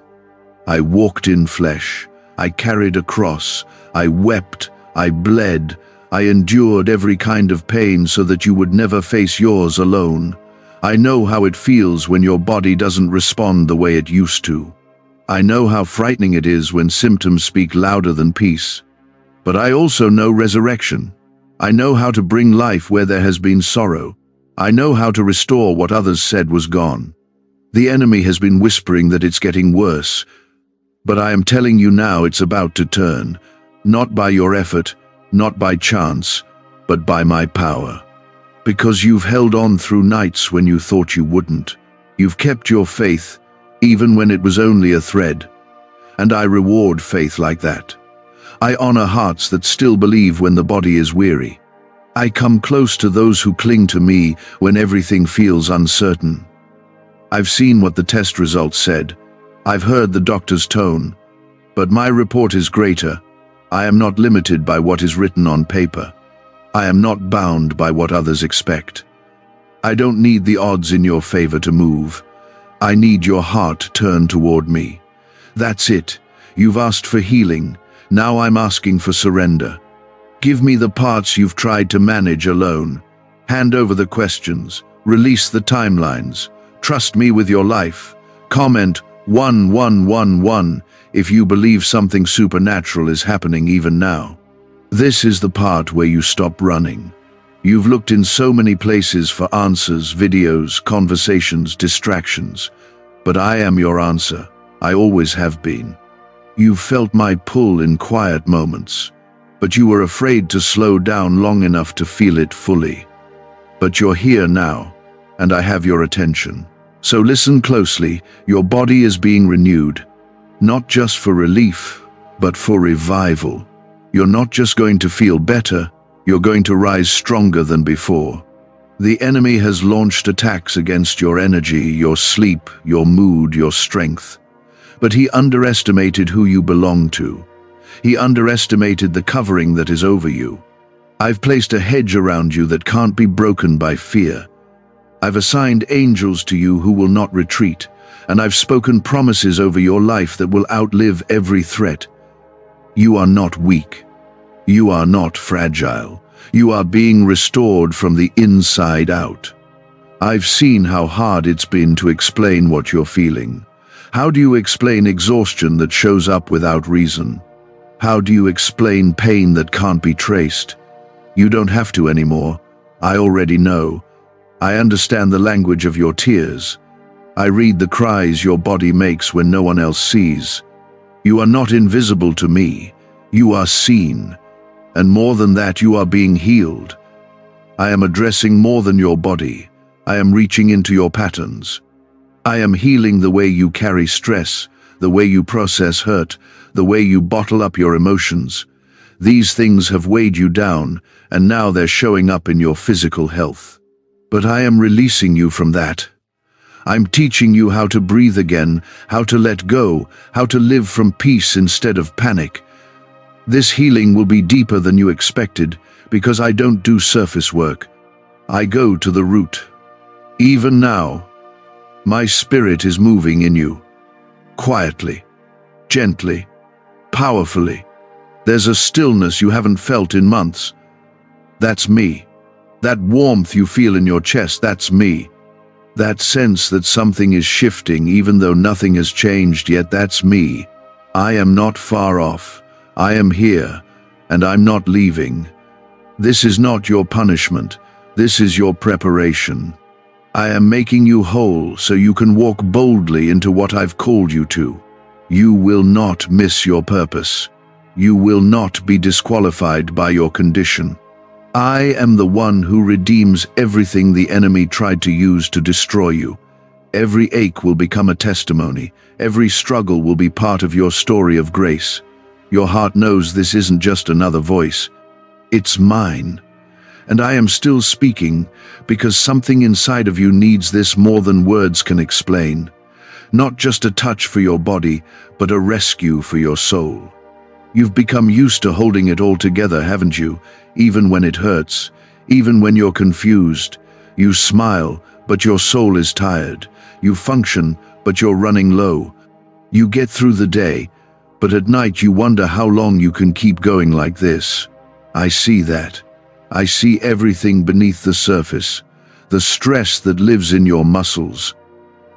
I walked in flesh. I carried a cross. I wept. I bled. I endured every kind of pain so that you would never face yours alone. I know how it feels when your body doesn't respond the way it used to. I know how frightening it is when symptoms speak louder than peace. But I also know resurrection. I know how to bring life where there has been sorrow. I know how to restore what others said was gone. The enemy has been whispering that it's getting worse. But I am telling you now it's about to turn. Not by your effort, not by chance, but by my power. Because you've held on through nights when you thought you wouldn't. You've kept your faith, even when it was only a thread. And I reward faith like that. I honor hearts that still believe when the body is weary. I come close to those who cling to me when everything feels uncertain. I've seen what the test results said. I've heard the doctor's tone. But my report is greater. I am not limited by what is written on paper. I am not bound by what others expect. I don't need the odds in your favor to move. I need your heart turned toward me. That's it. You've asked for healing. Now I'm asking for surrender. Give me the parts you've tried to manage alone. Hand over the questions. Release the timelines. Trust me with your life. Comment 1111 if you believe something supernatural is happening even now. This is the part where you stop running. You've looked in so many places for answers, videos, conversations, distractions. But I am your answer. I always have been. You've felt my pull in quiet moments, but you were afraid to slow down long enough to feel it fully. But you're here now, and I have your attention. So listen closely. Your body is being renewed, not just for relief, but for revival. You're not just going to feel better, you're going to rise stronger than before. The enemy has launched attacks against your energy, your sleep, your mood, your strength. But he underestimated who you belong to. He underestimated the covering that is over you. I've placed a hedge around you that can't be broken by fear. I've assigned angels to you who will not retreat, and I've spoken promises over your life that will outlive every threat. You are not weak. You are not fragile. You are being restored from the inside out. I've seen how hard it's been to explain what you're feeling. How do you explain exhaustion that shows up without reason? How do you explain pain that can't be traced? You don't have to anymore. I already know. I understand the language of your tears. I read the cries your body makes when no one else sees. You are not invisible to me. You are seen. And more than that, you are being healed. I am addressing more than your body. I am reaching into your patterns. I am healing the way you carry stress, the way you process hurt, the way you bottle up your emotions. These things have weighed you down, and now they're showing up in your physical health. But I am releasing you from that. I'm teaching you how to breathe again, how to let go, how to live from peace instead of panic. This healing will be deeper than you expected, because I don't do surface work. I go to the root. Even now, my spirit is moving in you. Quietly, gently, powerfully. There's a stillness you haven't felt in months. That's me. That warmth you feel in your chest, that's me. That sense that something is shifting even though nothing has changed yet, that's me. I am not far off. I am here, and I'm not leaving. This is not your punishment. This is your preparation. I am making you whole so you can walk boldly into what I've called you to. You will not miss your purpose. You will not be disqualified by your condition. I am the one who redeems everything the enemy tried to use to destroy you. Every ache will become a testimony. Every struggle will be part of your story of grace. Your heart knows this isn't just another voice. It's mine. And I am still speaking because something inside of you needs this more than words can explain. Not just a touch for your body, but a rescue for your soul. You've become used to holding it all together, haven't you? Even when it hurts, even when you're confused. You smile, but your soul is tired. You function, but you're running low. You get through the day, but at night you wonder how long you can keep going like this. I see that. I see everything beneath the surface. The stress that lives in your muscles.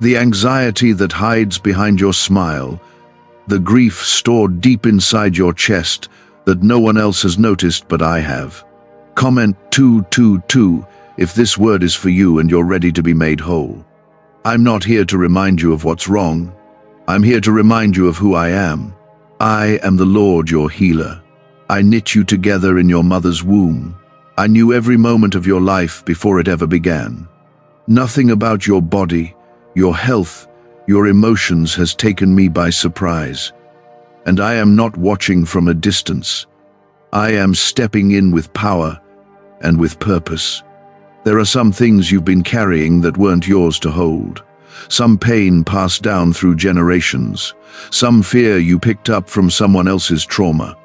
The anxiety that hides behind your smile. The grief stored deep inside your chest that no one else has noticed but I have. Comment 222 if this word is for you and you're ready to be made whole. I'm not here to remind you of what's wrong. I'm here to remind you of who I am. I am the Lord, your healer. I knit you together in your mother's womb. I knew every moment of your life before it ever began. Nothing about your body, your health, your emotions has taken me by surprise. And I am not watching from a distance. I am stepping in with power and with purpose. There are some things you've been carrying that weren't yours to hold. Some pain passed down through generations. Some fear you picked up from someone else's trauma.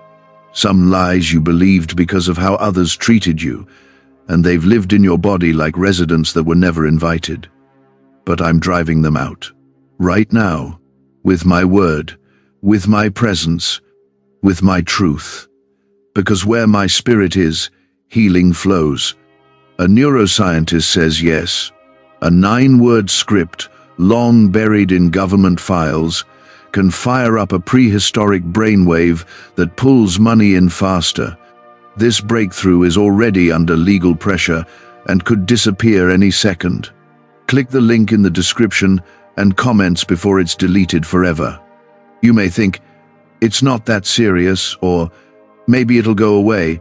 Some lies you believed because of how others treated you, and they've lived in your body like residents that were never invited. But I'm driving them out. Right now, with my word, with my presence, with my truth. Because where my spirit is, healing flows. A neuroscientist says yes. A 9-word script, long buried in government files, can fire up a prehistoric brainwave that pulls money in faster, This breakthrough is already under legal pressure and could disappear any second. Click the link in the description and comments before it's deleted forever. You may think, it's not that serious, or maybe it'll go away,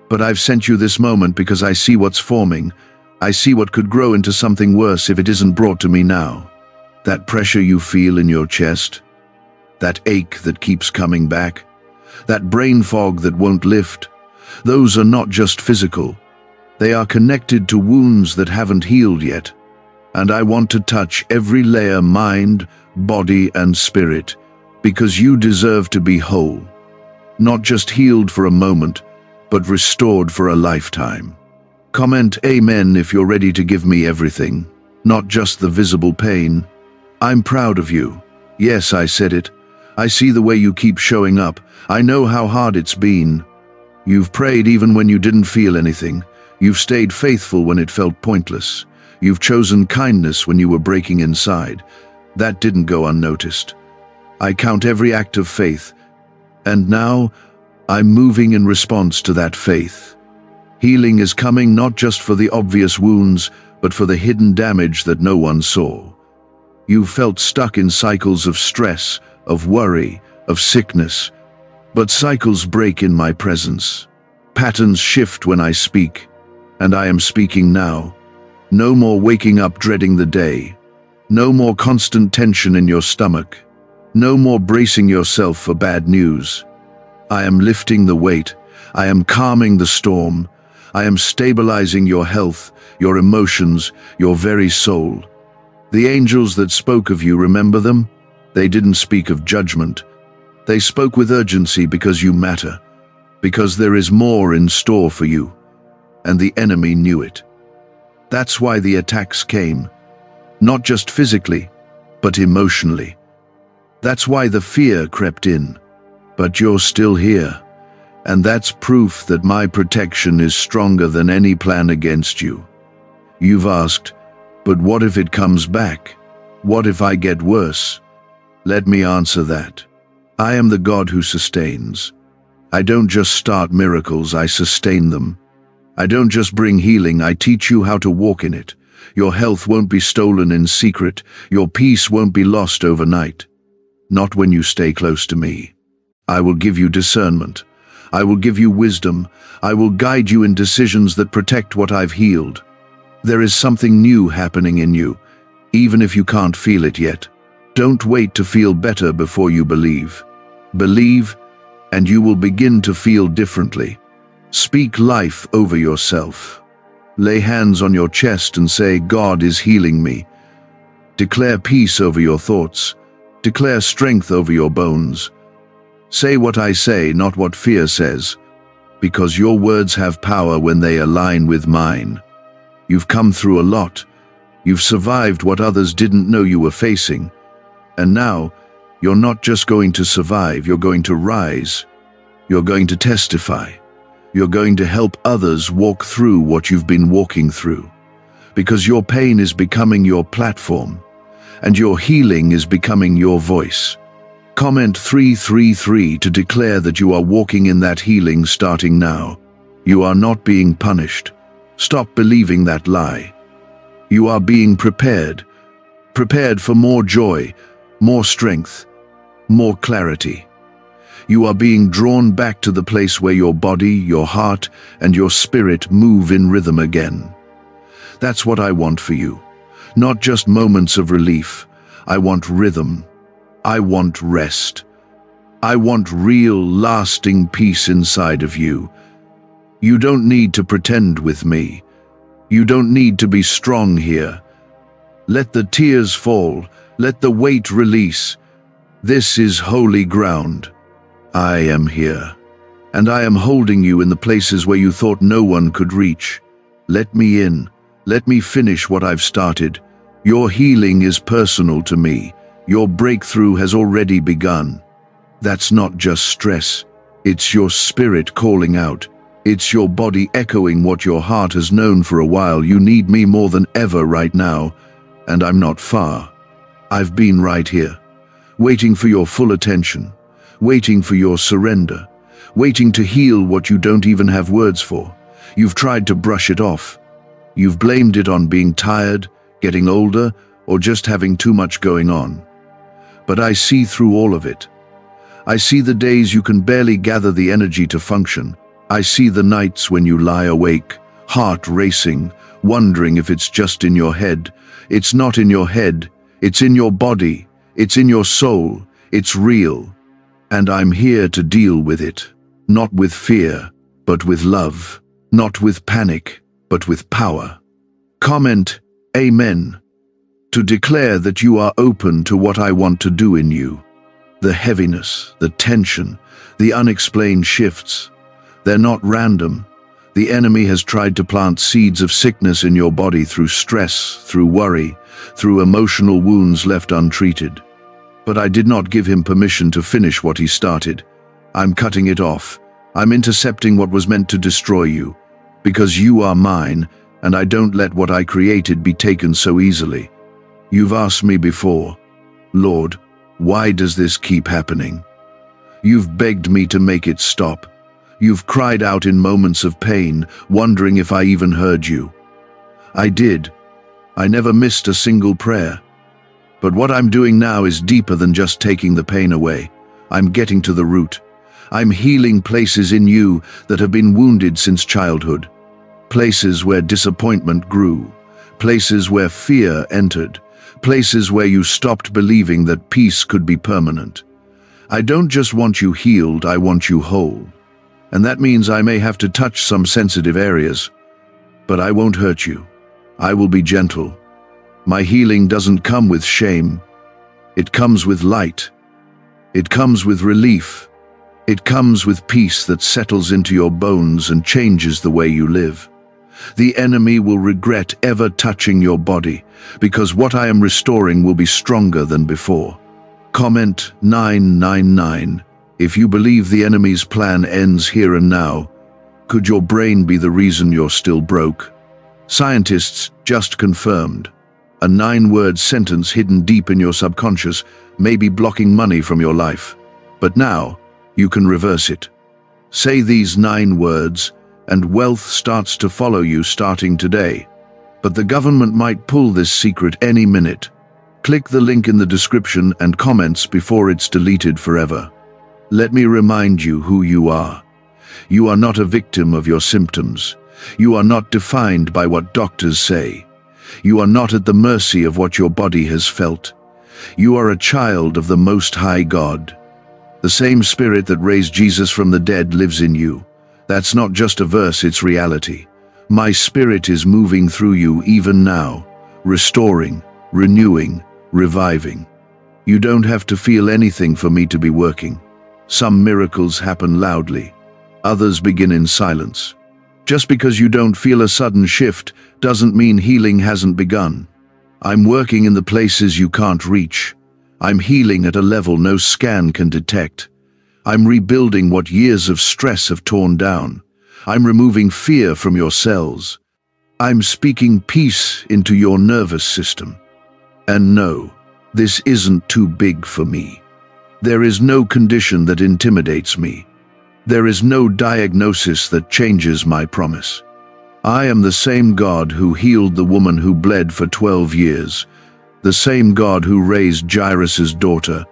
but I've sent you this moment because I see what's forming. I see what could grow into something worse if it isn't brought to me now. That pressure you feel in your chest, that ache that keeps coming back, that brain fog that won't lift, those are not just physical. They are connected to wounds that haven't healed yet. And I want to touch every layer, mind, body, and spirit, because you deserve to be whole. Not just healed for a moment, but restored for a lifetime. Comment Amen if you're ready to give me everything, not just the visible pain. I'm proud of you. Yes, I said it. I see the way you keep showing up. I know how hard it's been. You've prayed even when you didn't feel anything. You've stayed faithful when it felt pointless. You've chosen kindness when you were breaking inside. That didn't go unnoticed. I count every act of faith, and now I'm moving in response to that faith. Healing is coming not just for the obvious wounds, but for the hidden damage that no one saw. You've felt stuck in cycles of stress, of worry, of sickness, but cycles break in my presence. Patterns shift when I speak, and I am speaking now. No more waking up dreading the day. No more constant tension in your stomach. No more bracing yourself for bad news. I am lifting the weight. I am calming the storm. I am stabilizing your health, your emotions, your very soul. The angels that spoke of you, remember them? They didn't speak of judgment. They spoke with urgency because you matter, because there is more in store for you, and the enemy knew it. That's why the attacks came, not just physically, but emotionally. That's why the fear crept in, but you're still here, and that's proof that my protection is stronger than any plan against you. You've asked, but what if it comes back? What if I get worse? Let me answer that. I am the God who sustains. I don't just start miracles, I sustain them. I don't just bring healing, I teach you how to walk in it. Your health won't be stolen in secret. Your peace won't be lost overnight. Not when you stay close to me. I will give you discernment. I will give you wisdom. I will guide you in decisions that protect what I've healed. There is something new happening in you, even if you can't feel it yet. Don't wait to feel better before you believe. Believe, and you will begin to feel differently. Speak life over yourself. Lay hands on your chest and say, God is healing me. Declare peace over your thoughts. Declare strength over your bones. Say what I say, not what fear says, because your words have power when they align with mine. You've come through a lot. You've survived what others didn't know you were facing. And now, you're not just going to survive, you're going to rise. You're going to testify. You're going to help others walk through what you've been walking through. Because your pain is becoming your platform, and your healing is becoming your voice. Comment 333 to declare that you are walking in that healing starting now. You are not being punished. Stop believing that lie. You are being prepared. Prepared for more joy, more strength, more clarity. You are being drawn back to the place where your body, your heart, and your spirit move in rhythm again. That's what I want for you. Not just moments of relief. I want rhythm. I want rest. I want real, lasting peace inside of you. You don't need to pretend with me. You don't need to be strong here. Let the tears fall. Let the weight release. This is holy ground. I am here, and I am holding you in the places where you thought no one could reach. Let me in. Let me finish what I've started. Your healing is personal to me. Your breakthrough has already begun. That's not just stress. It's your spirit calling out. It's your body echoing what your heart has known for a while. You need me more than ever right now, and I'm not far. I've been right here, waiting for your full attention, waiting for your surrender, waiting to heal what you don't even have words for. You've tried to brush it off. You've blamed it on being tired, getting older, or just having too much going on. But I see through all of it. I see the days you can barely gather the energy to function. I see the nights when you lie awake, heart racing, wondering if it's just in your head. It's not in your head, it's in your body, it's in your soul, it's real. And I'm here to deal with it, not with fear, but with love, not with panic, but with power. Comment, Amen, to declare that you are open to what I want to do in you. The heaviness, the tension, the unexplained shifts, they're not random. The enemy has tried to plant seeds of sickness in your body through stress, through worry, through emotional wounds left untreated. But I did not give him permission to finish what he started. I'm cutting it off. I'm intercepting what was meant to destroy you, because you are mine, and I don't let what I created be taken so easily. You've asked me before, Lord, why does this keep happening? You've begged me to make it stop. You've cried out in moments of pain, wondering if I even heard you. I did. I never missed a single prayer. But what I'm doing now is deeper than just taking the pain away. I'm getting to the root. I'm healing places in you that have been wounded since childhood. Places where disappointment grew. Places where fear entered. Places where you stopped believing that peace could be permanent. I don't just want you healed, I want you whole. And that means I may have to touch some sensitive areas. But I won't hurt you. I will be gentle. My healing doesn't come with shame. It comes with light. It comes with relief. It comes with peace that settles into your bones and changes the way you live. The enemy will regret ever touching your body, because what I am restoring will be stronger than before. Comment 999. If you believe the enemy's plan ends here and now, could your brain be the reason you're still broke? Scientists just confirmed. A 9-word sentence hidden deep in your subconscious may be blocking money from your life. But now, you can reverse it. Say these 9 words, and wealth starts to follow you starting today. But the government might pull this secret any minute. Click the link in the description and comments before it's deleted forever. Let me remind you who you are. You are not a victim of your symptoms. You are not defined by what doctors say. You are not at the mercy of what your body has felt. You are a child of the Most High God. The same Spirit that raised Jesus from the dead lives in you. That's not just a verse, it's reality. My Spirit is moving through you even now, restoring, renewing, reviving. You don't have to feel anything for me to be working. Some miracles happen loudly. Others begin in silence. Just because you don't feel a sudden shift doesn't mean healing hasn't begun. I'm working in the places you can't reach. I'm healing at a level no scan can detect. I'm rebuilding what years of stress have torn down. I'm removing fear from your cells. I'm speaking peace into your nervous system. And no, this isn't too big for me. There is no condition that intimidates me. There is no diagnosis that changes my promise. I am the same God who healed the woman who bled for 12 years, the same God who raised Jairus' daughter,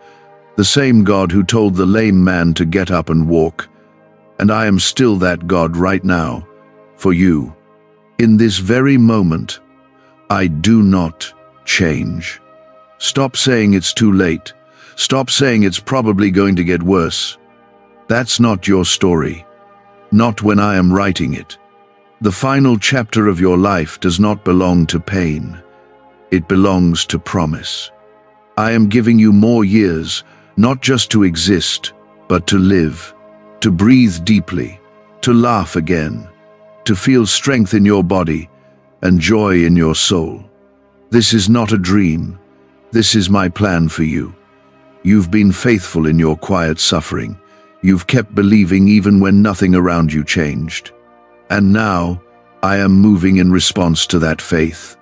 the same God who told the lame man to get up and walk. And I am still that God right now, for you. In this very moment, I do not change. Stop saying it's too late. Stop saying it's probably going to get worse. That's not your story. Not when I am writing it. The final chapter of your life does not belong to pain. It belongs to promise. I am giving you more years, not just to exist, but to live, to breathe deeply, to laugh again, to feel strength in your body and joy in your soul. This is not a dream. This is my plan for you. You've been faithful in your quiet suffering. You've kept believing even when nothing around you changed. And now, I am moving in response to that faith.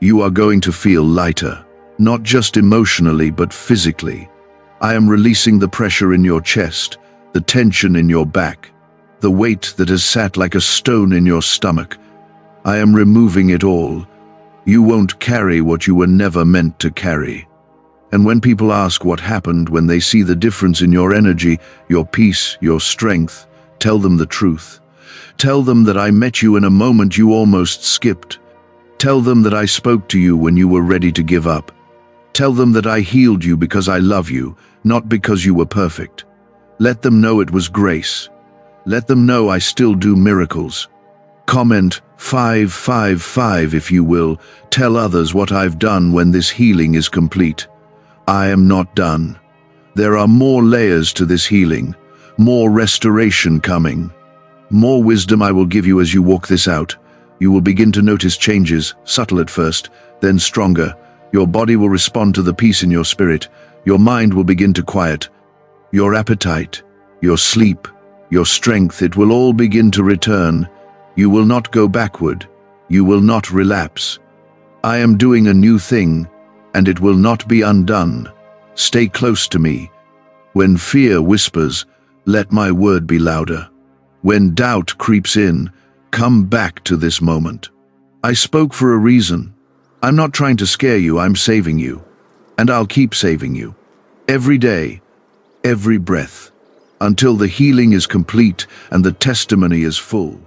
You are going to feel lighter, not just emotionally but physically. I am releasing the pressure in your chest, the tension in your back, the weight that has sat like a stone in your stomach. I am removing it all. You won't carry what you were never meant to carry. And when people ask what happened, when they see the difference in your energy, your peace, your strength, tell them the truth. Tell them that I met you in a moment you almost skipped. Tell them that I spoke to you when you were ready to give up. Tell them that I healed you because I love you, not because you were perfect. Let them know it was grace. Let them know I still do miracles. Comment 555 if you will. Tell others what I've done when this healing is complete. I am not done. There are more layers to this healing, more restoration coming. More wisdom I will give you as you walk this out. You will begin to notice changes, subtle at first, then stronger. Your body will respond to the peace in your spirit. Your mind will begin to quiet. Your appetite, your sleep, your strength, it will all begin to return. You will not go backward. You will not relapse. I am doing a new thing, and it will not be undone. Stay close to me. When fear whispers, let my word be louder. When doubt creeps in, come back to this moment. I spoke for a reason. I'm not trying to scare you, I'm saving you. And I'll keep saving you. Every day, every breath, until the healing is complete and the testimony is full.